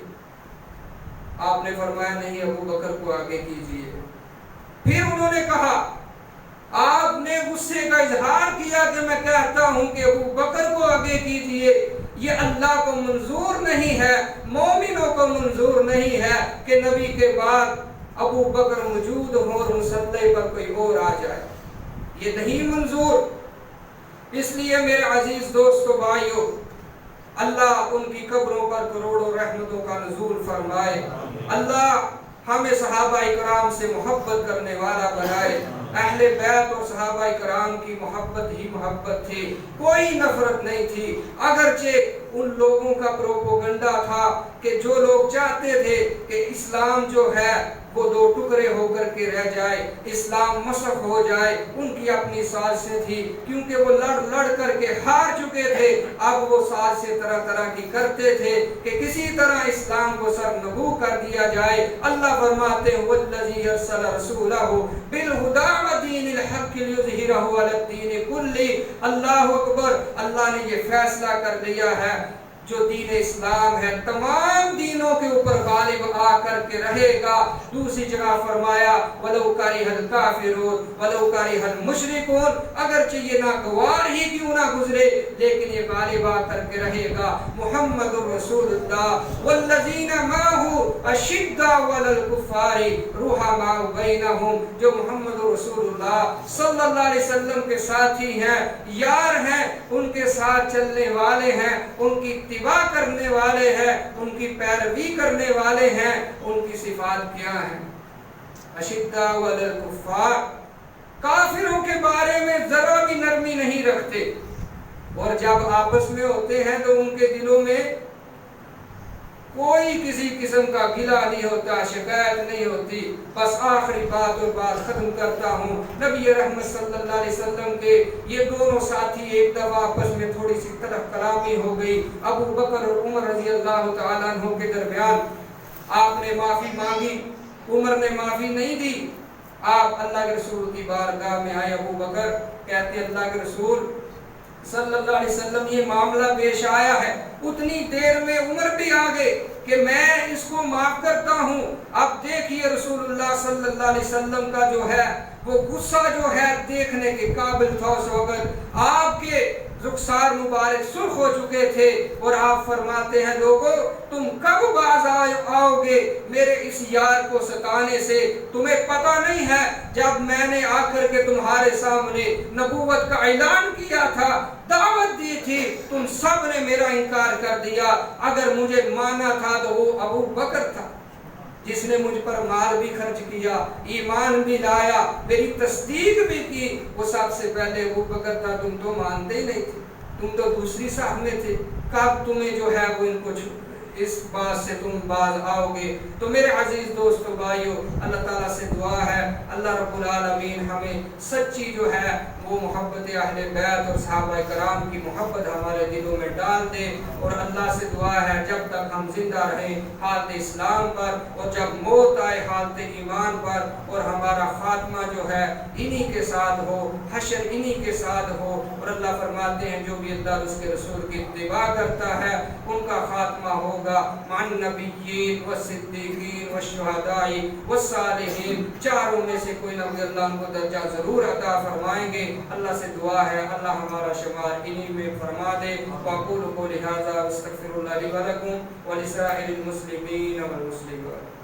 آپ نے فرمایا نہیں، ابو بکر کو آگے کیجئے۔ پھر انہوں نے کہا، آپ نے غصے کا اظہار کیا کہ میں کہتا ہوں کہ ابو بکر کو آگے کیجئے، یہ اللہ کو منظور نہیں ہے، مومنوں کو منظور نہیں ہے کہ نبی کے بعد ابو بکر موجود ہو اور مصلی پر کوئی اور آ جائے، یہ نہیں منظور۔ اس لیے میرے عزیز دوستو بھائیو، اللہ ان کی قبروں پر کروڑوں رحمتوں کا نزول فرمائے، اللہ ہمیں صحابہ کرام سے محبت کرنے والا بنائے۔ اہل بیت اور صحابہ کرام کی محبت ہی محبت تھی، کوئی نفرت نہیں تھی، اگرچہ ان لوگوں کا پروپوگنڈا تھا کہ جو لوگ چاہتے تھے کہ اسلام جو ہے وہ دو ٹکڑے ہو کر کے رہ جائے، اسلام مسخ ہو جائے، ان کی اپنی سازشیں تھی، کیونکہ وہ لڑ کر کے ہار چکے تھے۔ اب وہ سازشیں طرح طرح کی کرتے تھے کہ کسی طرح اسلام کو سرنگو کر دیا جائے۔ اللہ فرماتے ہیں والذی ارسل رسولہ بالہدی ودین الحق لیظہرہ علی الدین کلہ۔ اللہ اکبر، اللہ نے یہ فیصلہ کر لیا ہے جو دین اسلام ہے تمام دینوں کے اوپر غالب آ کر کے رہے گا۔ دوسری جگہ فرمایا وَلَوْ كَرِهَ الْكَافِرُونَ وَلَوْ كَرِهَ الْمُشْرِكُونَ، اگرچہ یہ ناگوار ہی کیوں نہ گزرے لیکن یہ غالب آ کر کے رہے گا۔ محمد الرسول اللہ والذین معه اشداء علی الکفار رحماء بینہم، جو محمد الرسول اللہ صلی اللہ علیہ وسلم کے ساتھی ہیں، یار ہیں، ان کے ساتھ چلنے والے ہیں، ان کی اتباع کرنے والے ہیں، ان کی پیروی کرنے والے ہیں، ان کی صفات کیا ہیں؟ اشداء علی الکفار، کافروں کے بارے میں ذرا بھی نرمی نہیں رکھتے، اور جب آپس میں ہوتے ہیں تو ان کے دلوں میں کوئی کسی قسم کا گلہ نہیں ہوتا، شکایت نہیں ہوتی۔ بس آخری بات اور بات ختم کرتا ہوں، نبی رحمت صلی اللہ علیہ وسلم کے یہ دونوں ساتھی ایک دفعہ آپس میں تھوڑی سی طرف کلامی ہو گئی۔ ابو بکر اور عمر رضی اللہ تعالیٰ عنہ کے درمیان آپ نے معافی مانگی، عمر نے معافی نہیں دی۔ آپ اللہ کے رسول کی بارگاہ میں آئے، ابو بکر کہتے اللہ کے رسول صلی اللہ علیہ وسلم یہ معاملہ پیش آیا ہے، اتنی دیر میں عمر بھی آ گئے کہ میں اس کو معاف کرتا ہوں۔ اب دیکھیے رسول اللہ صلی اللہ علیہ وسلم کا جو ہے وہ غصہ جو ہے دیکھنے کے قابل تھا۔ اس وقت آپ کے رخسار مبارک سرخ ہو چکے تھے اور آپ فرماتے ہیں لوگو تم کب باز آؤ گے میرے اس یار کو ستانے سے؟ تمہیں پتہ نہیں ہے جب میں نے آ کر کے تمہارے سامنے نبوت کا اعلان کیا تھا، دعوت دی تھی، تم سب نے میرا انکار کر دیا۔ اگر مجھے مانا تھا تو وہ ابو بکر تھا جس نے مجھ پر مال بھی خرچ کیا، ایمان بھی لایا، میری تصدیق بھی کی، وہ سب سے پہلے ابو بکر تھا۔ تم تو مانتے ہی نہیں تھے، تم تو دوسری صاحب میں تھے، کب تمہیں جو ہے وہ ان کو اس بات سے تم باز آؤ گے؟ تو میرے عزیز دوستو بھائیو، اللہ تعالیٰ سے دعا ہے اللہ رب العالمین ہمیں سچی جو ہے وہ محبت اہل بیت اور صحابہ کرام کی محبت ہمارے دلوں میں ڈال دے، اور اللہ سے دعا ہے جب تک ہم زندہ رہیں حالت اسلام پر، اور جب موت آئے حالت ایمان پر، اور ہمارا خاتمہ جو ہے انہی کے ساتھ ہو، حشر انہی کے ساتھ ہو۔ اور اللہ فرماتے ہیں جو بھی اللہ اس کے رسول کی اتباع کرتا ہے ان کا خاتمہ ہوگا مع النبیین والصدیقین والشہداء والصالحین، چاروں میں سے کوئی نہ کوئی اللہ ان کو درجہ ضرور عطا فرمائیں گے۔ اللہ سے دعا ہے اللہ ہمارا شمار انہی میں فرما دے۔ واقول قولی ھذا واستغفر اللہ لی ولکم ولسائر المسلمین والمسلمات۔